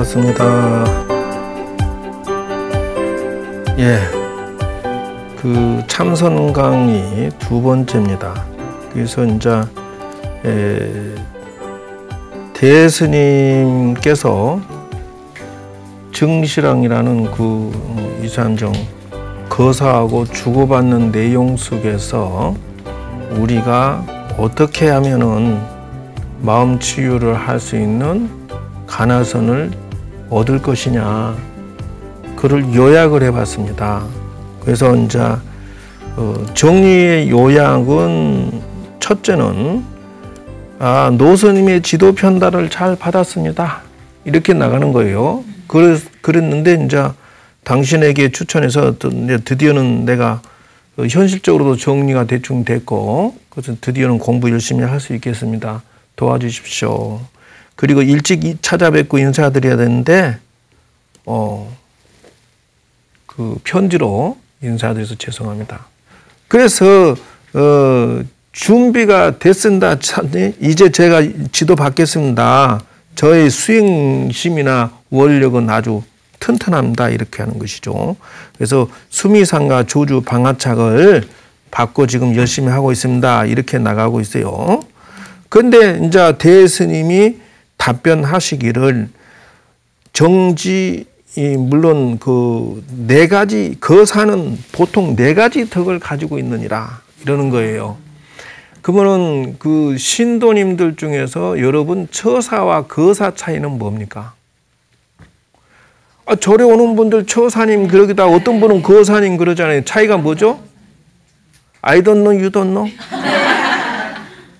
반갑습니다. 예, 그 참선 강의 두 번째입니다. 그래서 이제 대스님께서 정시랑이라는 그 이산정 거사하고 주고받는 내용 속에서 우리가 어떻게 하면은 마음 치유를 할 수 있는 가나선을 얻을 것이냐, 그를 요약을 해봤습니다. 그래서 이제 정리의 요약은 첫째는 노스님의 지도 편달을 잘 받았습니다, 이렇게 나가는 거예요. 그랬는데 이제 당신에게 추천해서 드디어는 내가 현실적으로도 정리가 대충 됐고, 그래서 드디어는 공부 열심히 할 수 있겠습니다. 도와주십시오. 그리고 일찍 찾아뵙고 인사드려야 되는데 그 편지로 인사드려서 죄송합니다. 그래서 준비가 됐습니다. 이제 제가 지도 받겠습니다. 저의 수행심이나 원력은 아주 튼튼합니다, 이렇게 하는 것이죠. 그래서 수미상가 조주 방화착을 받고 지금 열심히 하고 있습니다, 이렇게 나가고 있어요. 근데 이제 대스님이 답변하시기를 정지, 물론 그 네 가지 거사는 보통 네 가지 덕을 가지고 있느니라, 이러는 거예요. 그러면은 그 신도님들 중에서 여러분 처사와 거사 차이는 뭡니까? 절에 오는 분들 처사님 그러기도 하고 어떤 분은 거사님 그러잖아요. 차이가 뭐죠? I don't know, you don't know?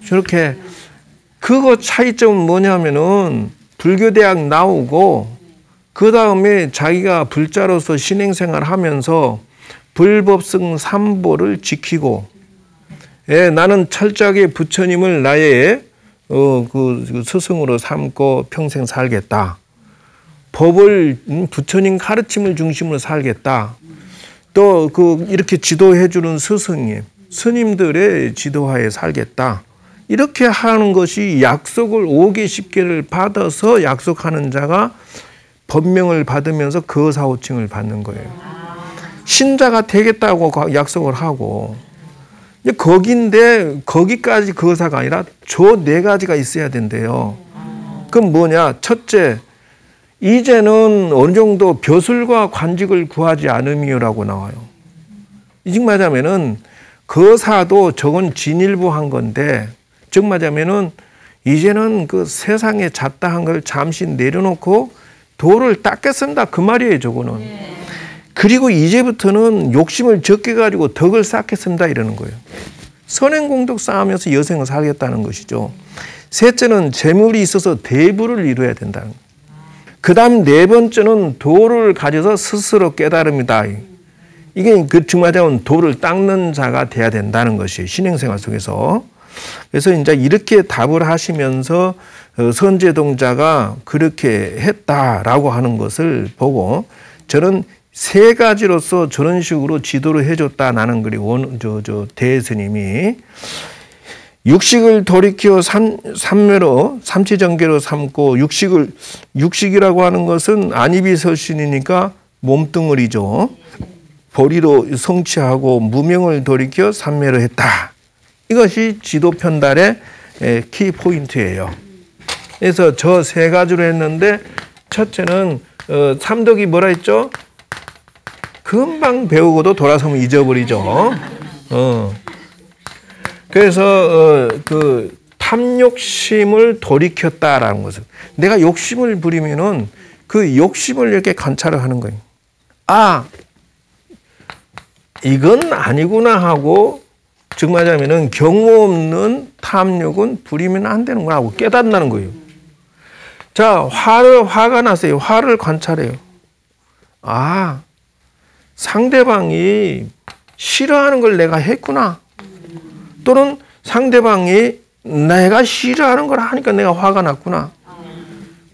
저렇게. 그거 차이점은 뭐냐면은 불교대학 나오고 그 다음에 자기가 불자로서 신행생활 하면서 불법승 삼보를 지키고, 나는 철저하게 부처님을 나의 그 스승으로 삼고 평생 살겠다. 법을 부처님 가르침을 중심으로 살겠다. 또 이렇게 지도해 주는 스승님, 스님들의 지도하에 살겠다. 이렇게 하는 것이 약속을 5개 10개를 받아서 약속하는 자가 법명을 받으면서 거사호칭을 받는 거예요. 신자가 되겠다고 약속을 하고, 거기까지 거사가 아니라 저 네 가지가 있어야 된대요. 그럼 뭐냐? 첫째, 이제는 어느 정도 벼슬과 관직을 구하지 않음이요라고 나와요. 즉 말하면은 거사도 저건 진일보한 건데, 즉 말하면은 이제는 그 세상에 잡다한 걸 잠시 내려놓고 도를 닦겠습니다, 그 말이에요, 저거는. 그리고 이제부터는 욕심을 적게 가지고 덕을 쌓겠습니다, 이러는 거예요. 선행공덕 쌓으면서 여생을 살겠다는 것이죠. 셋째는 재물이 있어서 대부를 이루어야 된다는 거예요. 그 다음 네 번째는 도를 가져서 스스로 깨달음이다. 이게 즉 말하자면 도를 닦는 자가 돼야 된다는 것이 신행생활 속에서. 그래서 이제 이렇게 답을 하시면서 선제동자가 그렇게 했다라고 하는 것을 보고, 저는 세 가지로서 저런 식으로 지도를 해줬다, 나는 그리 대스님이 육식을 돌이켜 삼매로 삼치정계로 삼고, 육식이라고 하는 것은 안입이설신이니까 몸뚱어리죠. 보리로 성취하고 무명을 돌이켜 삼매로 했다. 이것이 지도 편달의 키 포인트예요. 그래서 저 세 가지로 했는데, 첫째는 삼덕이 뭐라 했죠? 금방 배우고도 돌아서면 잊어버리죠. 그래서 그 탐욕심을 돌이켰다라는 것은, 내가 욕심을 부리면은 그 욕심을 이렇게 관찰을 하는 거예요. 이건 아니구나 하고, 즉 말하면은 경우 없는 탐욕은 부리면 안 되는구나 하고 깨닫는 거예요. 자, 화가 났어요. 화를 관찰해요. 상대방이 싫어하는 걸 내가 했구나. 또는 상대방이 내가 싫어하는 걸 하니까 내가 화가 났구나.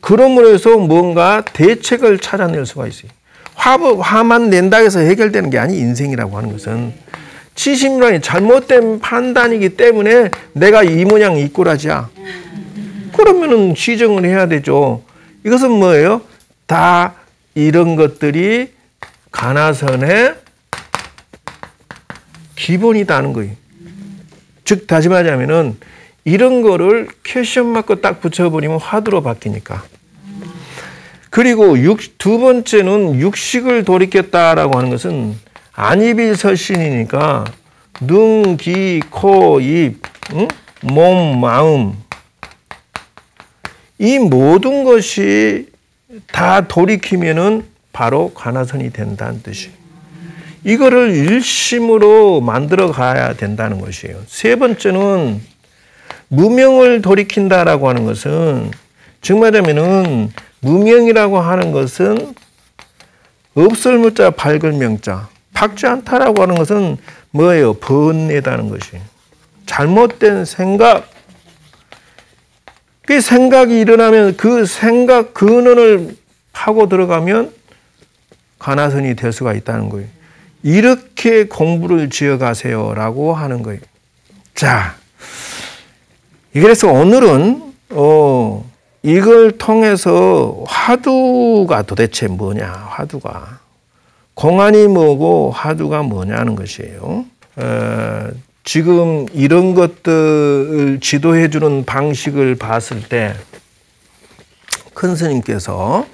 그러므로 해서 뭔가 대책을 찾아낼 수가 있어요. 화만 낸다고 해서 해결되는 게 아니, 인생이라고 하는 것은. 치심이라니 잘못된 판단이기 때문에 내가 이 모양 이 꼴하지야. 그러면은 시정을 해야 되죠. 이것은 뭐예요? 다 이런 것들이 가나선의 기본이다는 거예요. 즉 다시 말하자면은 이런 거를 퀘션 마크 딱 붙여버리면 화두로 바뀌니까. 그리고 두 번째는 육식을 돌이켰다라고 하는 것은 안입일설신이니까 눈, 귀, 코, 입, 몸, 마음 이 모든 것이 다 돌이키면은 바로 가나선이 된다는 뜻이에요. 이거를 일심으로 만들어 가야 된다는 것이에요. 세 번째는 무명을 돌이킨다라고 하는 것은 즉 말하면은 무명이라고 하는 것은 없을 무자 밝을 명자. 밝지 않다라고 하는 것은 뭐예요? 번뇌다는 것이. 잘못된 생각. 그 생각이 일어나면 그 생각 근원을 파고 들어가면 가나선이 될 수가 있다는 거예요. 이렇게 공부를 지어가세요라고 하는 거예요. 자, 그래서 오늘은 이걸 통해서 화두가 도대체 뭐냐, 화두가. 공안이 뭐고 화두가 뭐냐는 것이에요. 지금 이런 것들을 지도해 주는 방식을 봤을 때 큰 스님께서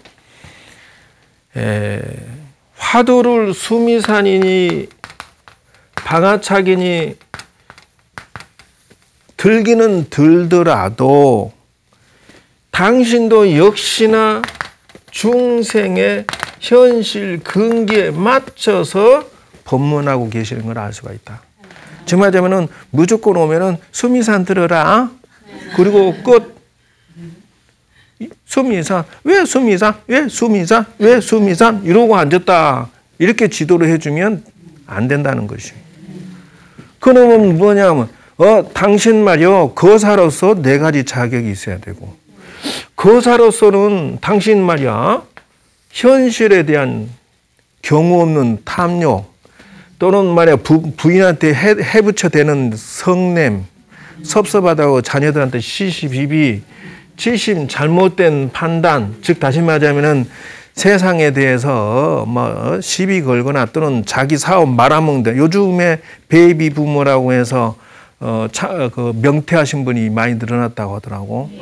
화두를 수미산이니 방아착이니 들기는 들더라도 당신도 역시나 중생의 현실 근기에 맞춰서 법문하고 계시는 걸 알 수가 있다. 즉 말하자면은 무조건 오면은 수미산 들어라. 그리고 끝. 수미산, 왜 수미산, 왜 수미산, 왜 수미산 이러고 앉았다. 이렇게 지도를 해주면 안 된다는 것이에요. 그러면 뭐냐면 당신 말이요 거사로서 네 가지 자격이 있어야 되고 거사로서는 당신 말이야 현실에 대한 경우 없는 탐욕 또는 말이야 부인한테 해부쳐대는 성냄 섭섭하다고 자녀들한테 시시비비 치심 잘못된 판단 즉 다시 말하자면은 세상에 대해서 뭐 시비 걸거나 또는 자기 사업 말아먹는다. 요즘에 베이비 부모라고 해서 그 명퇴하신 분이 많이 늘어났다고 하더라고.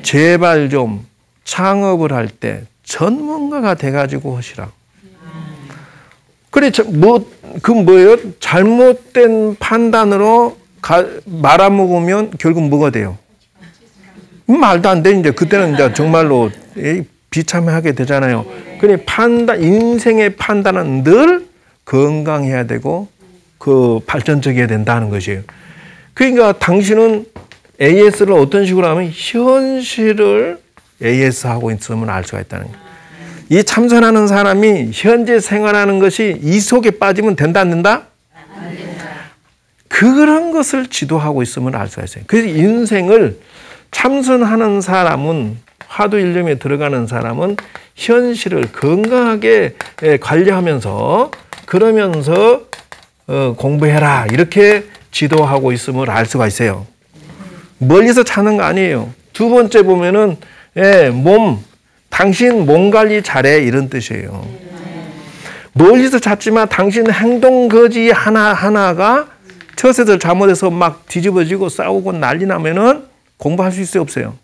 제발 좀 창업을 할 때 전문가가 돼가지고 하시라. 그래 뭐예요? 잘못된 판단으로 말아먹으면 결국 뭐가 돼요? 말도 안 돼. 이제 그때는 이제 정말로 비참하게 되잖아요. 그래 인생의 판단은 늘 건강해야 되고 그 발전적이어야 된다는 것이에요. 그러니까 당신은 AS를 어떤 식으로 하면 현실을 AS하고 있음을 알 수가 있다는 거예요. 이 참선하는 사람이 현재 생활하는 것이 이 속에 빠지면 된다 안 된다? 안 된다. 그런 것을 지도하고 있음을 알 수가 있어요. 그래서 인생을 참선하는 사람은 화두 일념에 들어가는 사람은 현실을 건강하게 관리하면서 그러면서 공부해라 이렇게 지도하고 있음을 알 수가 있어요. 멀리서 찾는 거 아니에요. 두 번째 보면은 당신 몸 관리 잘해 이런 뜻이에요. 멀리서 찾지만 당신 행동 거지 하나하나가 처세들 잘못해서 막 뒤집어지고 싸우고 난리 나면은 공부할 수 있어요 없어요?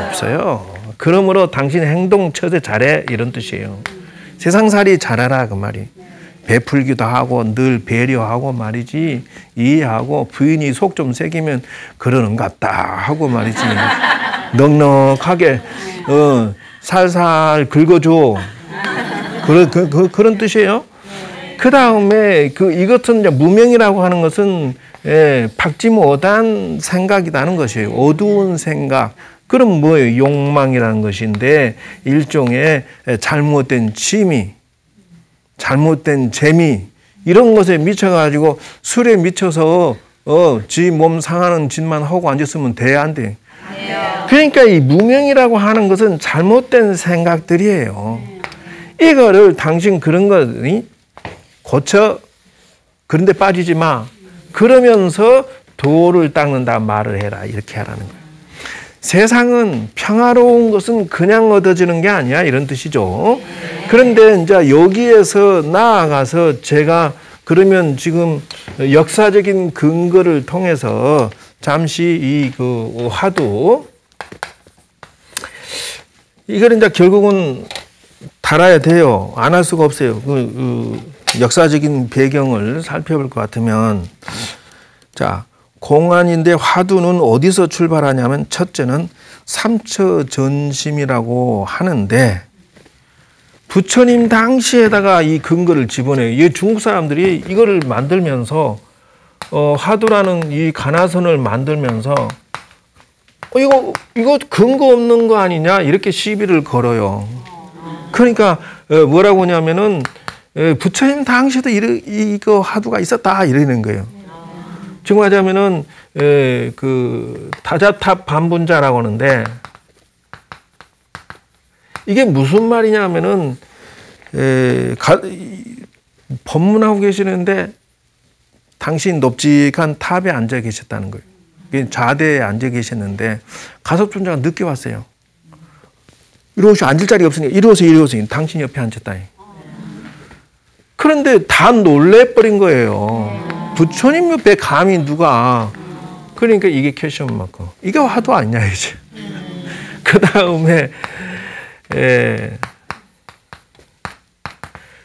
없어요. 그러므로 당신 행동 처세 잘해 이런 뜻이에요. 세상살이 잘하라 그 말이. 베풀기도 하고 늘 배려하고 말이지 이해하고 부인이 속 좀 새기면 그러는 것 같다 하고 말이지 넉넉하게 살살 긁어줘 그런 뜻이에요. 그 다음에 이것은 이제 무명이라고 하는 것은 박지 못한 생각이라는 것이에요. 어두운 생각. 그럼 뭐예요? 욕망이라는 것인데 일종의 잘못된 취미, 잘못된 재미 이런 것에 미쳐가지고 술에 미쳐서 지 몸 상하는 짓만 하고 앉았으면 돼 안 돼? 그러니까 이 무명이라고 하는 것은 잘못된 생각들이에요. 이거를 당신 그런 거니 고쳐 그런데 빠지지 마. 그러면서 도를 닦는다 말을 해라 이렇게 하라는 거예요. 세상은 평화로운 것은 그냥 얻어지는 게 아니야 이런 뜻이죠. 그런데 이제 여기에서 나아가서 제가 그러면 지금 역사적인 근거를 통해서 잠시 이 그 화두 이걸 이제 결국은 달아야 돼요. 안 할 수가 없어요. 그 역사적인 배경을 살펴볼 것 같으면 자. 공안인데 화두는 어디서 출발하냐면 첫째는 삼처전심이라고 하는데 부처님 당시에다가 이 근거를 집어내요. 이 중국 사람들이 이거를 만들면서 화두라는 이 가나선을 만들면서 이거 근거 없는 거 아니냐 이렇게 시비를 걸어요. 그러니까 뭐라고 하냐면은 부처님 당시에도 이거 화두가 있었다 이러는 거예요. 지금 하자면은 그 다자탑 반분자라고 하는데 이게 무슨 말이냐면은 법문하고 계시는데 당신 높직한 탑에 앉아 계셨다는 거예요. 좌대에 앉아 계셨는데 가섭존자가 늦게 왔어요. 이리 오시오. 앉을 자리가 없으니까 이리 오세요. 당신 옆에 앉았다. 그런데 다 놀래버린 거예요. 부처님 옆에 감히 누가. 그러니까 이게 캐션 마크. 이게 화두 아니냐 이제. 그 다음에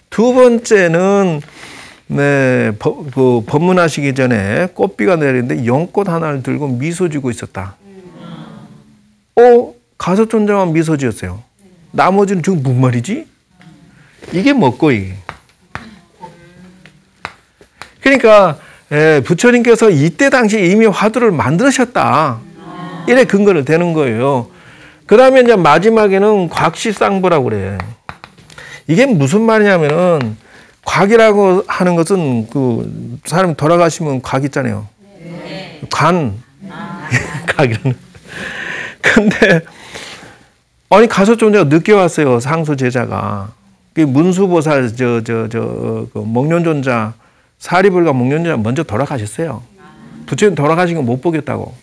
두 번째는 그 법문하시기 전에 꽃비가 내리는데 연꽃 하나를 들고 미소 지고 있었다. 가섭존자만 미소 지었어요. 나머지는 지금 무슨 말이지? 이게 뭐고 이게. 그러니까 부처님께서 이때 당시 이미 화두를 만드셨다. 이래 근거를 대는 거예요. 그 다음에 이제 마지막에는 곽시쌍부라고 그래. 이게 무슨 말이냐면은 곽이라고 하는 것은 그 사람 돌아가시면 곽 있잖아요. 관. 곽이라는. 근데 아니 가섭존자가 늦게 왔어요. 상수 제자가. 그 문수보살 그 목련존자 사리불가 목련존자 먼저 돌아가셨어요. 부처님 돌아가신 거 못 보겠다고.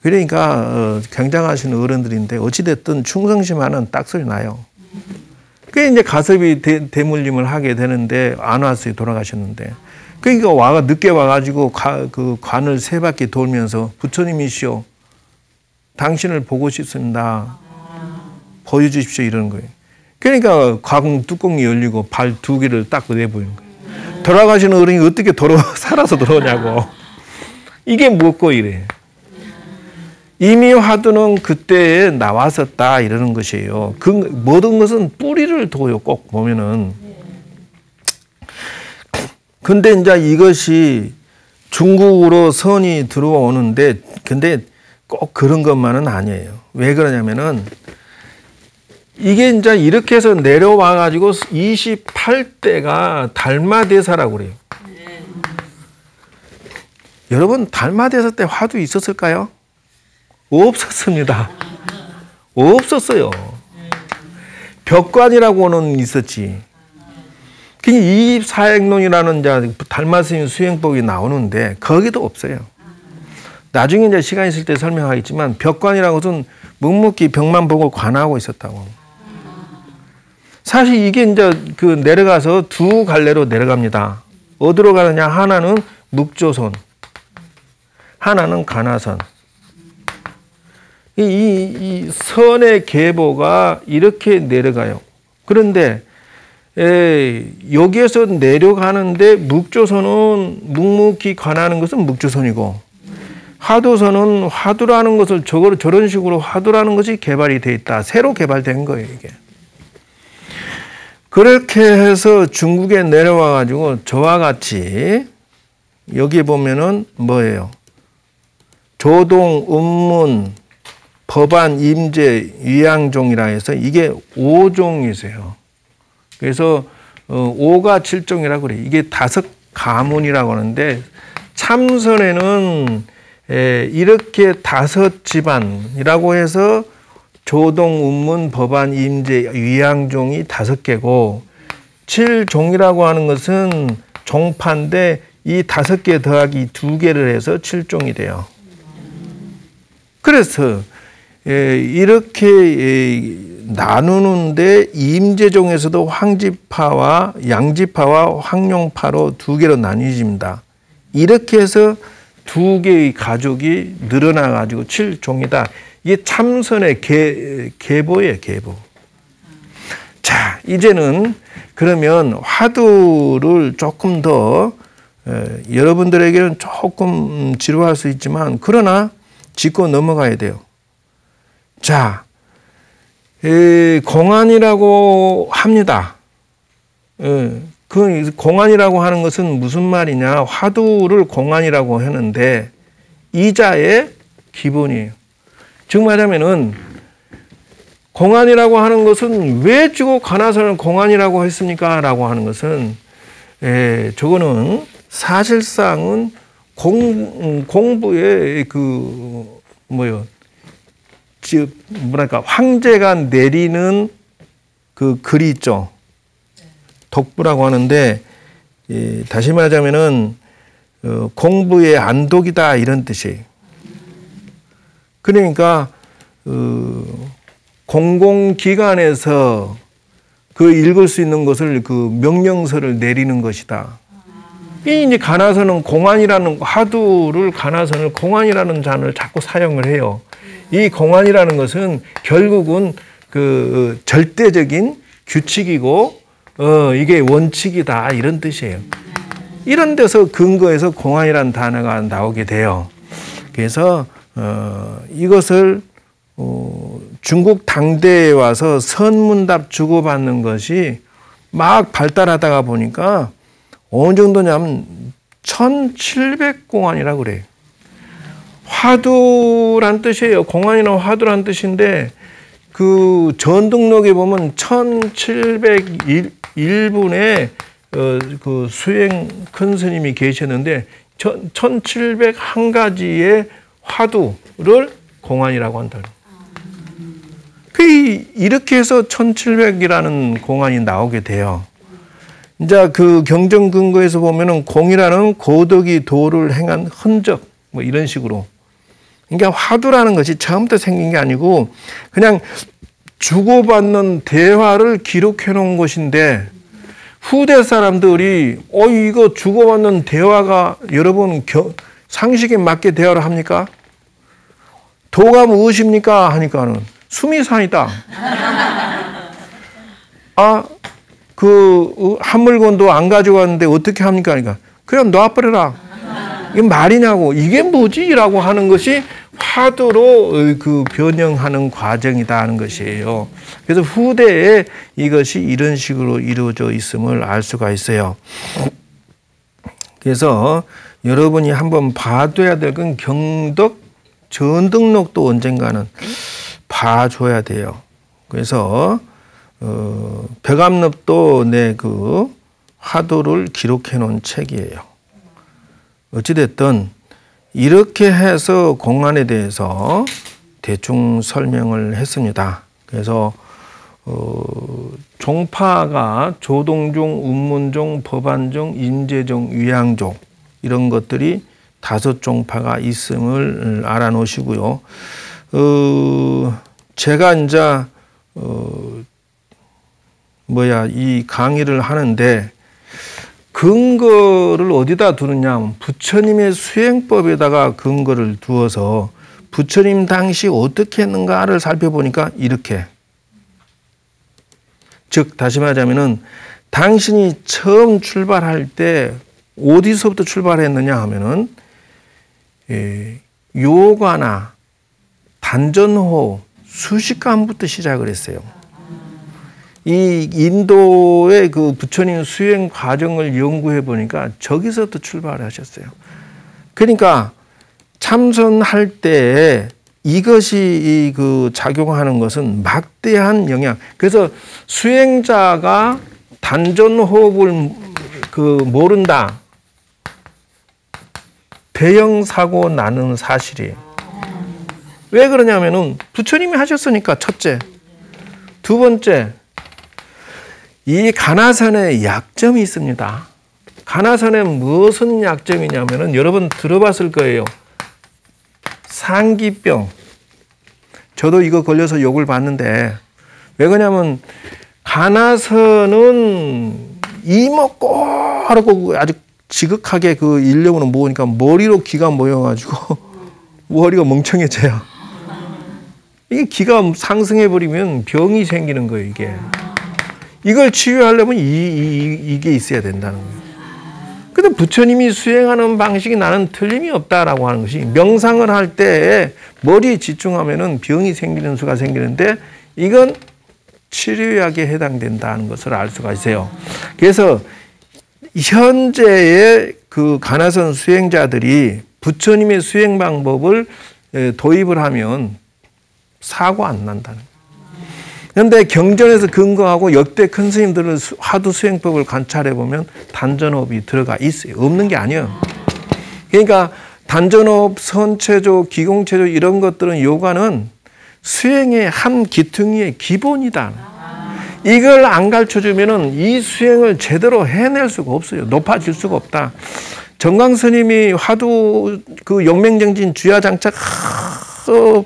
그러니까 굉장하신 어른들인데 어찌됐든 충성심하는 딱소리 나요. 그게 이제 가섭이 대물림을 하게 되는데 안 왔어요. 돌아가셨는데. 그러니까 늦게 와가지고 그 관을 세 바퀴 돌면서 부처님이시오. 당신을 보고 싶습니다. 보여주십시오. 이러는 거예요. 그러니까 관 뚜껑이 열리고 발 두 개를 딱 내보이는 거예요. 돌아가시는 어른이 어떻게 살아서 돌아오냐고. 이게 뭐고 이래. 이미 화두는 그때에 나왔었다 이러는 것이에요. 그 모든 것은 뿌리를 둬요. 꼭 보면은. 근데 이제 이것이 중국으로 선이 들어오는데 근데 꼭 그런 것만은 아니에요. 왜 그러냐면은 이게 이제 이렇게 해서 내려와 가지고 28대가 달마대사라고 그래요. 여러분 달마대사 때 화두 있었을까요? 없었습니다. 없었어요. 벽관이라고는 있었지. 이입사행론이라는 이제 달마스님 수행법이 나오는데 거기도 없어요. 나중에 이제 시간 있을 때 설명하겠지만 벽관이라는 것은 묵묵히 벽만 보고 관하고 있었다고. 사실 이게 이제 그 내려가서 두 갈래로 내려갑니다. 어디로 가느냐? 하나는 묵조선, 하나는 가나선. 이 선의 계보가 이렇게 내려가요. 그런데 여기에서 내려가는데 묵조선은 묵묵히 관하는 것은 묵조선이고 화두선은 화두라는 것을 저런 식으로 화두라는 것이 개발이 돼 있다. 새로 개발된 거예요, 이게. 그렇게 해서 중국에 내려와 가지고 저와 같이 여기 보면은 뭐예요? 조동, 음문, 법안, 임제, 위양종이라 해서 이게 5종이세요. 그래서 5가 7종이라고 그래요. 이게 5 가문이라고 하는데 참선에는 이렇게 5 집안이라고 해서 조동, 음문, 법안, 임제, 위양종이 5개고 7종이라고 하는 것은 종파인데 이 5개 더하기 2개를 해서 7종이 돼요. 그래서 이렇게 나누는데 임재종에서도 황지파와 양지파와 황룡파로 두 개로 나뉘집니다. 이렇게 해서 두 개의 가족이 늘어나 가지고 7종이다. 이게 참선의 계보예요, 계보. 자, 이제는 그러면 화두를 조금 더 여러분들에게는 조금 지루할 수 있지만 그러나 짚고 넘어가야 돼요. 자, 공안이라고 합니다. 그 공안이라고 하는 것은 무슨 말이냐? 화두를 공안이라고 하는데 이자의 기본이에요. 즉 말하면은 공안이라고 하는 것은 왜 주고 가나서는 공안이라고 했습니까? 라고 하는 것은 저거는 사실상은 공부의 뭐랄까 황제가 내리는 그 글이 있죠. 독부라고 하는데 다시 말하자면은 공부의 안독이다 이런 뜻이에요. 그러니까 공공기관에서 그 읽을 수 있는 것을 그 명령서를 내리는 것이다. 이 이제 가나서는 공안이라는 화두를 가나서는 공안이라는 단어를 자꾸 사용을 해요. 이 공안이라는 것은 결국은 그 절대적인 규칙이고 이게 원칙이다 이런 뜻이에요. 이런 데서 근거해서 공안이라는 단어가 나오게 돼요. 그래서 이것을 중국 당대에 와서 선문답 주고받는 것이 막 발달하다가 보니까 어느 정도냐면 1700공안이라고 그래요. 화두란 뜻이에요. 공안이나 화두란 뜻인데 그 전등록에 보면 1701분의 그 수행 큰 스님이 계셨는데 1701가지의 화두를 공안이라고 한다. 이렇게 해서 1700이라는 공안이 나오게 돼요. 이제 그 경전 근거에서 보면은 공이라는 고덕이 도를 행한 흔적 뭐 이런 식으로. 그러니까 화두라는 것이 처음부터 생긴 게 아니고 그냥 주고받는 대화를 기록해 놓은 것인데 후대 사람들이 이거 주고받는 대화가 여러분 상식에 맞게 대화를 합니까? 도가 무엇입니까? 하니까는 수미산이다. 한 물건도 안 가져왔는데 어떻게 합니까? 그러니까 그냥 놔버려라. 이게 말이냐고. 이게 뭐지? 라고 하는 것이 화두로 그 변형하는 과정이다 하는 것이에요. 그래서 후대에 이것이 이런 식으로 이루어져 있음을 알 수가 있어요. 그래서 여러분이 한번 봐둬야 될 건 경덕 전등록도 언젠가는 봐줘야 돼요. 그래서 벽암록도 내 그 화두를 기록해 놓은 책이에요. 어찌됐든 이렇게 해서 공안에 대해서 대충 설명을 했습니다. 그래서 종파가 조동종, 운문종, 법안종, 임재종, 위양종 이런 것들이 5종파가 있음을 알아놓으시고요. 제가 이제 이 강의를 하는데 근거를 어디다 두느냐 하면 부처님의 수행법에다가 근거를 두어서 부처님 당시 어떻게 했는가를 살펴보니까 이렇게. 즉 다시 말하자면은 당신이 처음 출발할 때 어디서부터 출발했느냐 하면은 요가나 단전호 수식관부터 시작을 했어요. 이 인도의 그 부처님 수행 과정을 연구해 보니까 저기서부터 출발하셨어요. 그러니까 참선할 때 이것이 그 작용하는 것은 막대한 영향. 그래서 수행자가 단전호흡을 모른다. 대형 사고 나는 사실이에요. 왜 그러냐면은 부처님이 하셨으니까 첫째. 두 번째. 이 가나선에 약점이 있습니다. 가나선에 무슨 약점이냐면은 여러분 들어봤을 거예요. 상기병. 저도 이거 걸려서 욕을 받는데 왜 그러냐면 가나선은 이먹고 아주 지극하게 그 인력으로 모으니까 머리로 기가 모여가지고 머리가 멍청해져요. 이게 기가 상승해버리면 병이 생기는 거예요, 이게. 이걸 치유하려면 이게 있어야 된다는 거예요. 근데 부처님이 수행하는 방식이 나는 틀림이 없다라고 하는 것이 명상을 할 때 머리에 집중하면은 병이 생기는 수가 생기는데 이건 치료약에 해당된다는 것을 알 수가 있어요. 그래서 현재의 그 가나선 수행자들이 부처님의 수행 방법을 도입을 하면 사고 안 난다는 거예요. 그런데 경전에서 근거하고 역대 큰 스님들은 화두 수행법을 관찰해 보면 단전호흡이 들어가 있어요. 없는 게 아니에요. 그러니까 단전호흡, 선체조, 기공체조 이런 것들은 요가는 수행의 한 기퉁이의 기본이다. 이걸 안 가르쳐주면은 이 수행을 제대로 해낼 수가 없어요. 높아질 수가 없다. 정강 스님이 화두 그 용맹정진 주야장착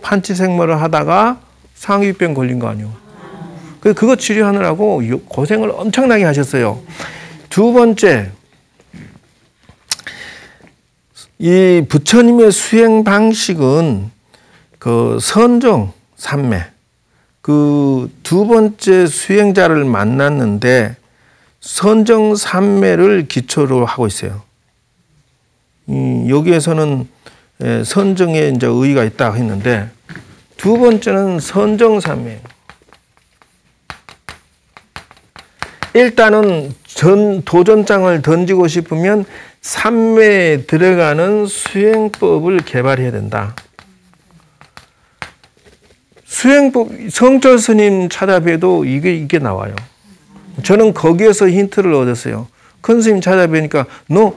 판치생모를 하다가 상위병 걸린 거 아니에요. 그거 치료하느라고 고생을 엄청나게 하셨어요. 두 번째, 이 부처님의 수행 방식은 그 선정 삼매, 그 두 번째 수행자를 만났는데 선정 삼매를 기초로 하고 있어요. 여기에서는 선정에 이제 의의가 있다 했는데 두 번째는 선정 삼매. 일단은 도전장을 던지고 싶으면 삼매에 들어가는 수행법을 개발해야 된다. 수행법, 성철 스님 찾아뵈도 이게 나와요. 저는 거기에서 힌트를 얻었어요. 큰 스님 찾아뵈니까 너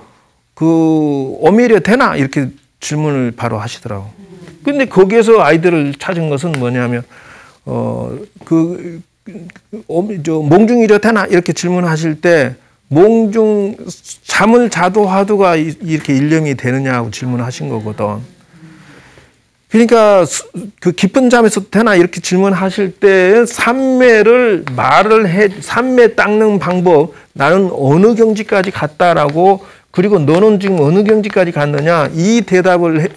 그 오미려 되나? 이렇게 질문을 바로 하시더라고. 근데 거기에서 아이들을 찾은 것은 뭐냐면 몽중이려 되나? 이렇게 질문하실 때 몽중 잠을 자도 화두가 이렇게 일념이 되느냐고 질문하신 거거든. 그러니까 그 깊은 잠에서 되나 이렇게 질문하실 때 삼매를 삼매 닦는 방법 나는 어느 경지까지 갔다라고 그리고 너는 지금 어느 경지까지 갔느냐 이 대답을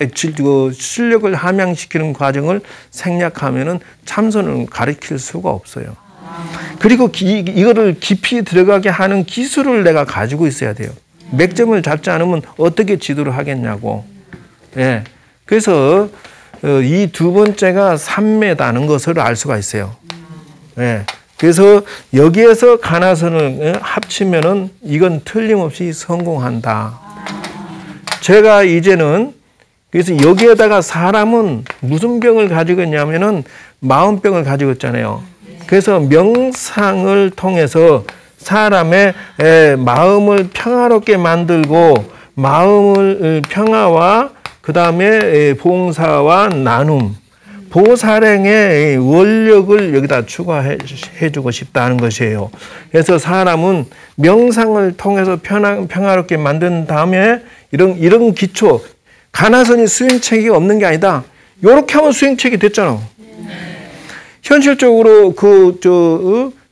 실력을 함양시키는 과정을 생략하면은 참선을 가르칠 수가 없어요. 그리고 이거를 깊이 들어가게 하는 기술을 내가 가지고 있어야 돼요. 맥점을 잡지 않으면 어떻게 지도를 하겠냐고. 예. 그래서 이 두 번째가 삼매다는 것을 알 수가 있어요. 예. 그래서 여기에서 가나선을 합치면은 이건 틀림없이 성공한다. 제가 이제는 그래서 여기에다가 사람은 무슨 병을 가지고 있냐면은 마음병을 가지고 있잖아요. 그래서 명상을 통해서 사람의 마음을 평화롭게 만들고 마음을 평화와 그 다음에 봉사와 나눔, 보살행의 원력을 여기다 추가해 주고 싶다는 것이에요. 그래서 사람은 명상을 통해서 평화롭게 만든 다음에 이런 기초, 가나선이 수행책이 없는 게 아니다. 이렇게 하면 수행책이 됐잖아. 현실적으로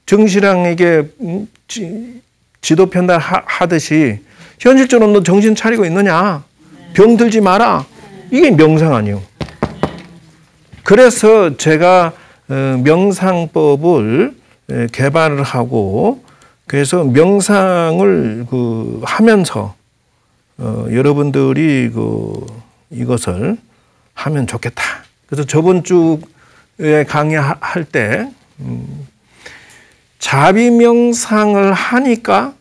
정신랑에게 지도 편달하듯이 현실적으로 너 정신 차리고 있느냐? 병 들지 마라. 이게 명상 아니에요. 그래서 제가 명상법을 개발을 하고 그래서 명상을 하면서 여러분들이 이것을 하면 좋겠다. 그래서 저번 주에 강의할 때 자비 명상을 하니까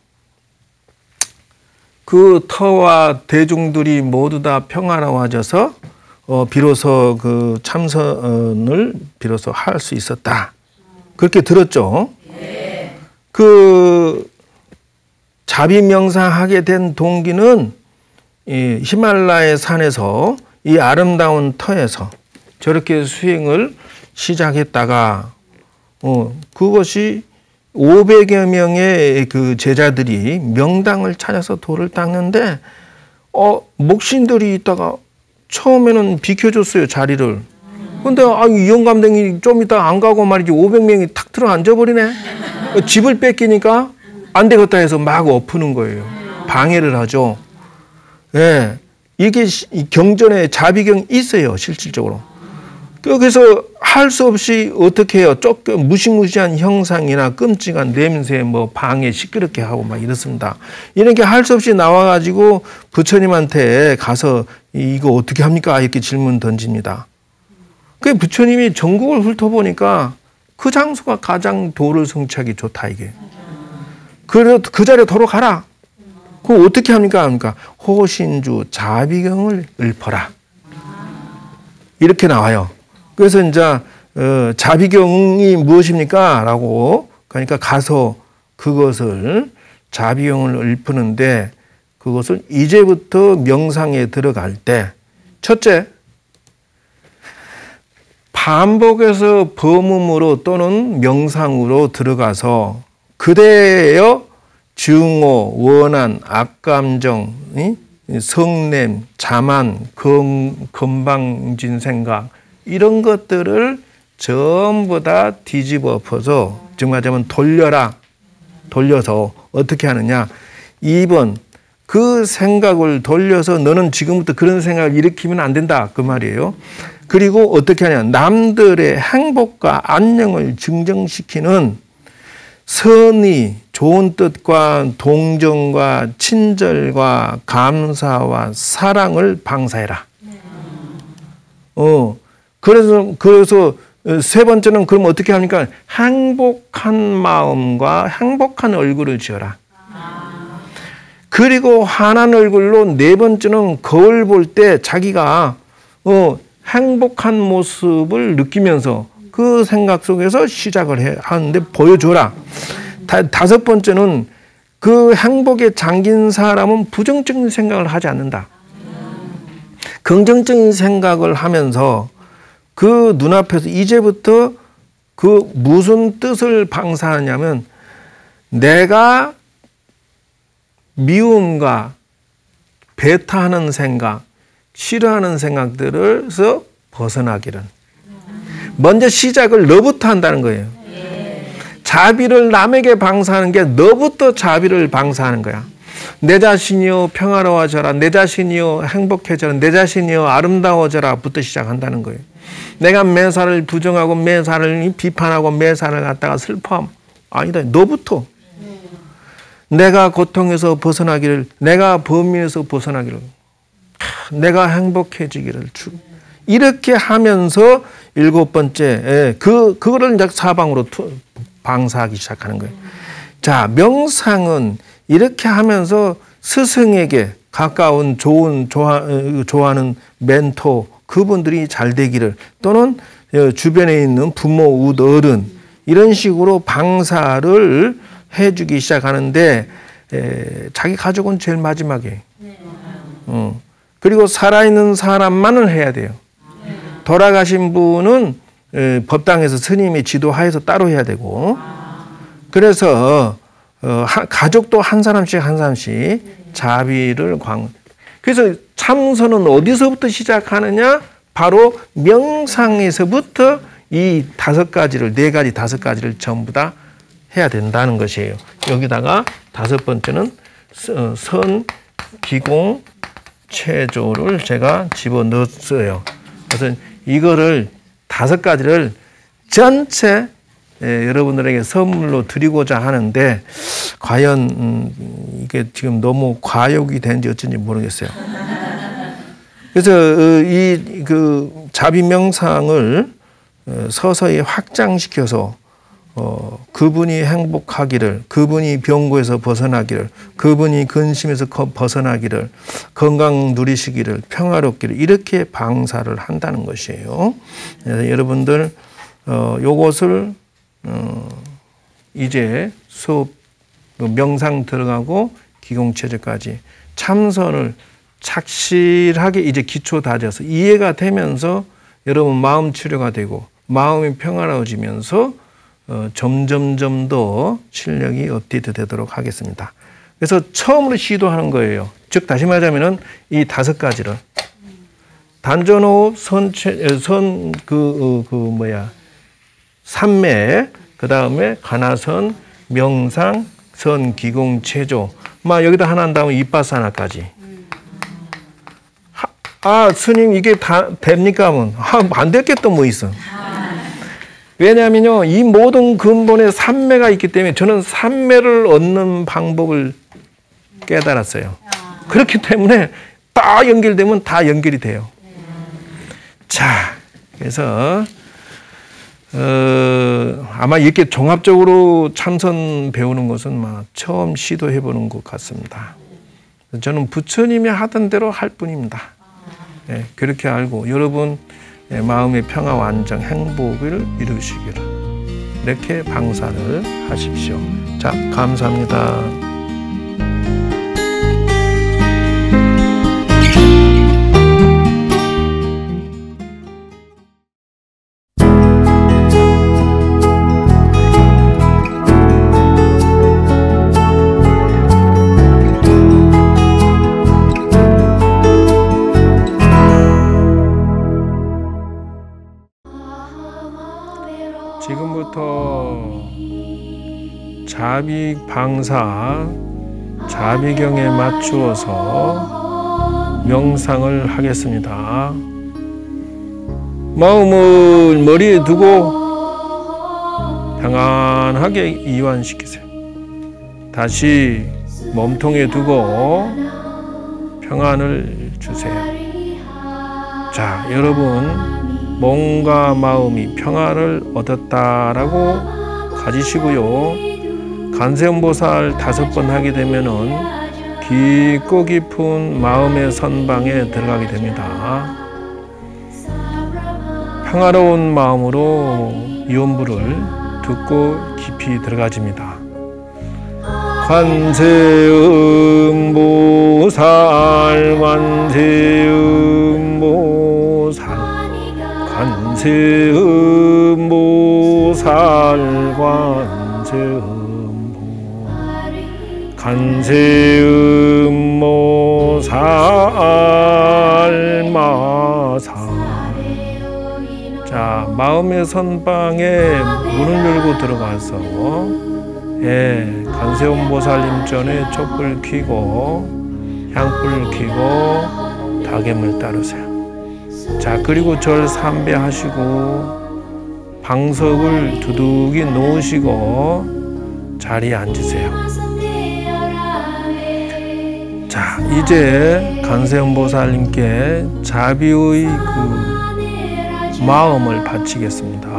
그 터와 대중들이 모두 다 평화로워져서 비로소 그 참선을 비로소 할 수 있었다. 그렇게 들었죠. 네. 그 자비 명상하게 된 동기는 이 히말라야 산에서 이 아름다운 터에서 저렇게 수행을 시작했다가 그것이 500여 명의 그 제자들이 명당을 찾아서 돌을 닦는데 목신들이 있다가 처음에는 비켜줬어요, 자리를. 근데 이 영감탱이 좀 이따 안 가고 말이지 500명이 탁 들어 앉아버리네. 집을 뺏기니까 안 되겠다 해서 막 엎는 거예요. 방해를 하죠. 예. 이게 경전에 자비경이 있어요, 실질적으로. 그래서 할 수 없이 어떻게 해요? 조금 무시무시한 형상이나 끔찍한 냄새, 뭐 방해 시끄럽게 하고 막 이렇습니다. 이렇게 할 수 없이 나와가지고 부처님한테 가서 이거 어떻게 합니까? 이렇게 질문 던집니다. 그 부처님이 전국을 훑어보니까 그 장소가 가장 도를 성취하기 좋다, 이게. 그래서 그 자리에 도로 가라. 그거 어떻게 합니까? 합니까? 호신주 자비경을 읊어라. 이렇게 나와요. 그래서 이제 자비경이 무엇입니까? 라고 그러니까 가서 그것을 자비경을 읊는데 그것을 이제부터 명상에 들어갈 때 첫째 반복해서 범음으로 또는 명상으로 들어가서 그대여 증오, 원한, 악감정, 성냄, 자만, 건방진 생각 이런 것들을 전부 다 뒤집어 엎어서 지금 말하자면 돌려서 어떻게 하느냐 2번 그 생각을 돌려서 너는 지금부터 그런 생각을 일으키면 안 된다 그 말이에요. 그리고 어떻게 하냐 남들의 행복과 안녕을 증정시키는 선의, 좋은 뜻과 동정과 친절과 감사와 사랑을 방사해라. 그래서 세 번째는 그럼 어떻게 합니까? 행복한 마음과 행복한 얼굴을 지어라. 그리고 환한 얼굴로 네 번째는 거울 볼 때 자기가 행복한 모습을 느끼면서 그 생각 속에서 시작을 하는데 보여줘라. 다섯 번째는 그 행복에 잠긴 사람은 부정적인 생각을 하지 않는다. 긍정적인 생각을 하면서 그 눈앞에서 이제부터 그 무슨 뜻을 방사하냐면 내가 미움과 배타하는 생각, 싫어하는 생각들에서 벗어나기를. 먼저 시작을 너부터 한다는 거예요. 자비를 남에게 방사하는 게 너부터 자비를 방사하는 거야. 내 자신이여 평화로워져라. 내 자신이여 행복해져라. 내 자신이여 아름다워져라. 부터 시작한다는 거예요. 내가 매사를 부정하고 매사를 비판하고 매사를 갖다가 슬퍼함. 아니다. 너부터. 내가 고통에서 벗어나기를, 내가 범위에서 벗어나기를, 내가 행복해지기를. 이렇게 하면서 일곱 번째, 그거를 이제 사방으로 방사하기 시작하는 거예요. 자, 명상은 이렇게 하면서 스승에게 가까운 좋아하는 멘토, 그분들이 잘 되기를 또는 주변에 있는 부모, 우드, 어른 이런 식으로 방사를 해주기 시작하는데 자기 가족은 제일 마지막에 그리고 살아있는 사람만은 해야 돼요. 돌아가신 분은 법당에서 스님이 지도하에서 따로 해야 되고 그래서 가족도 한 사람씩 자비를 그래서 참선은 어디서부터 시작하느냐? 바로 명상에서부터 이 다섯 가지를 전부 다 해야 된다는 것이에요. 여기다가 다섯 번째는 선, 기공, 체조를 제가 집어넣었어요. 그래서 이거를 다섯 가지를 전체 여러분들에게 선물로 드리고자 하는데 과연 이게 지금 너무 과욕이 된지 어쩐지 모르겠어요. 그래서 이 자비 명상을 서서히 확장시켜서 그분이 행복하기를, 그분이 병고에서 벗어나기를, 그분이 근심에서 벗어나기를, 건강 누리시기를, 평화롭기를 이렇게 방사를 한다는 것이에요. 그래서 여러분들 요것을 이제 수업 명상 들어가고 기공체제까지 참선을 착실하게 이제 기초 다져서 이해가 되면서 여러분 마음 치료가 되고 마음이 평화로워지면서 점점점 더 실력이 업데이트 되도록 하겠습니다. 그래서 처음으로 시도하는 거예요. 즉 다시 말하자면은 이 다섯 가지를 단전호흡, 삼매, 그 다음에 가나선, 명상, 선기공체조. 여기다 하나 한 다음에 이빠사나까지. 스님 이게 다 됩니까? 하면 안 될 게 또 뭐 있어. 왜냐하면요, 이 모든 근본에 삼매가 있기 때문에 저는 삼매를 얻는 방법을 깨달았어요. 그렇기 때문에 다 연결되면 다 연결이 돼요. 자, 그래서 아마 이렇게 종합적으로 참선 배우는 것은 처음 시도해보는 것 같습니다. 저는 부처님이 하던 대로 할 뿐입니다. 네, 그렇게 알고 여러분 마음의 평화와 안정, 행복을 이루시기를 이렇게 방사를 하십시오. 자, 감사합니다. 지금부터 자비 방사, 자비경에 맞추어서 명상을 하겠습니다. 마음을 머리에 두고 평안하게 이완시키세요. 다시 몸통에 두고 평안을 주세요. 자, 여러분 몸과 마음이 평화를 얻었다라고 가지시고요. 관세음보살 5번 하게 되면은 깊고 깊은 마음의 선방에 들어가게 됩니다. 평화로운 마음으로 이온부를 듣고 깊이 들어가집니다. 관세음보살, 관세음보살, 관세음보살, 관세음보살 마살. 자, 마음의 선방에 문을 열고 들어가서 관세음보살님 전에 촛불 켜고 향불 켜고 다개물 따르세요. 자, 그리고 절 삼배하시고 방석을 두둑이 놓으시고 자리에 앉으세요. 자, 이제 관세음보살님께 자비의 마음을 바치겠습니다.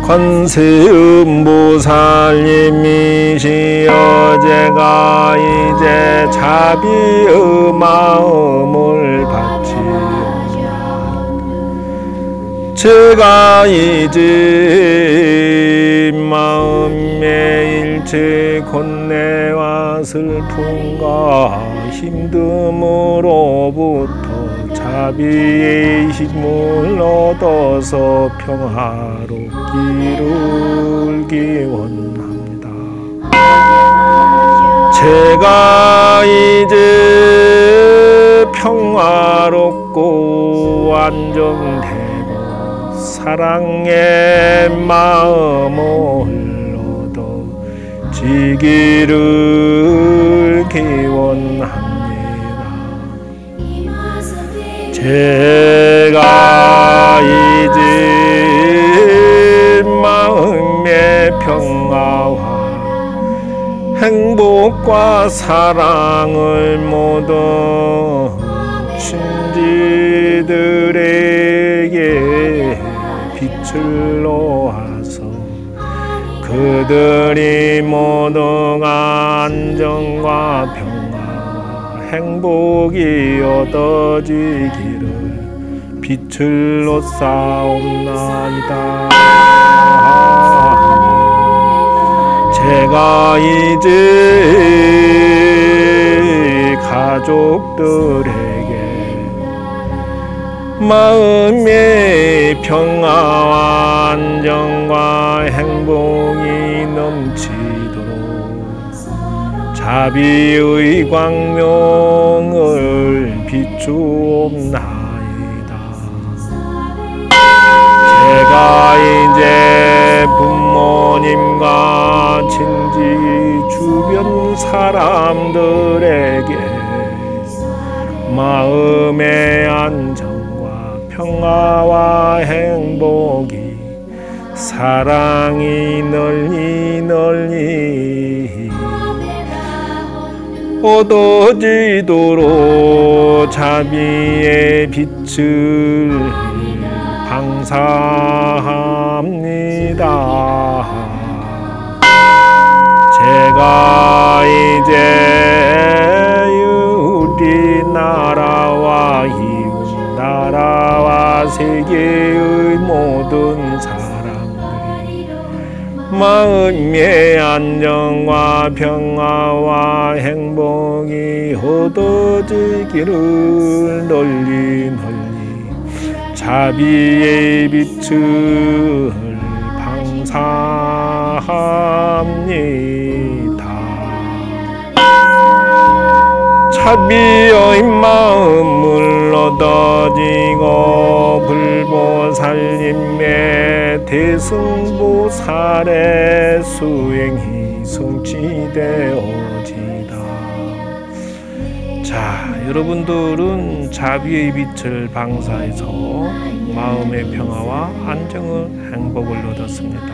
관세음보살님이시여, 제가 이제 자비의 마음을 바치옵나이다. 제가 이제 마음의 일체 곤내와 슬픔과 힘듦으로부터 자비의 힘을 얻어서 평화롭기를 기원합니다. 제가 이제 평화롭고 안정되고 사랑의 마음을 얻어지기를 기원합니다. 제가 이제 마음의 평화와 행복과 사랑을 모두 신지들에게 빛을 놓아서 그들이 모두 안정과 평화와 행복이 얻어지기를 빛을 놓사옵나이다. 제가 이제 가족들에게 마음의 평화와 안정과 행복이 넘치도록 자비의 광명을 비추옵나이다. 제가 이제 부모님과 친지 주변 사람들에게 마음의 안정과 평화와 행복이 사랑이 널리 널리 얻어지도록 자비의 빛을 방사합니다. 제가 이제 우리나라와 이웃나라와 세계의 모든 사람들이 마음의 안정과 평화와 행복이 얻어지기를 널리 널리 자비의 빛을 방사합니다. 자비의 마음을 얻어지고 불보살님의 대승보살의 수행이 성취되어지다. 자, 여러분들은 자비의 빛을 방사해서 마음의 평화와 안정을 행복을 얻었습니다.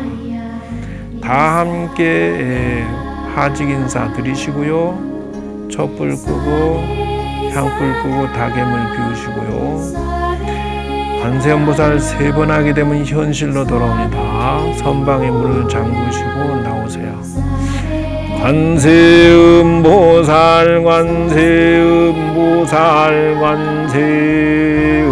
다 함께 하직 인사 드리시고요. 촛불 끄고 향불 끄고 다개물 비우시고요. 관세음보살 3번 하게 되면 현실로 돌아옵니다. 선방의 문을 잠그시고 나오세요. 관세음보살 관세음보살 관세음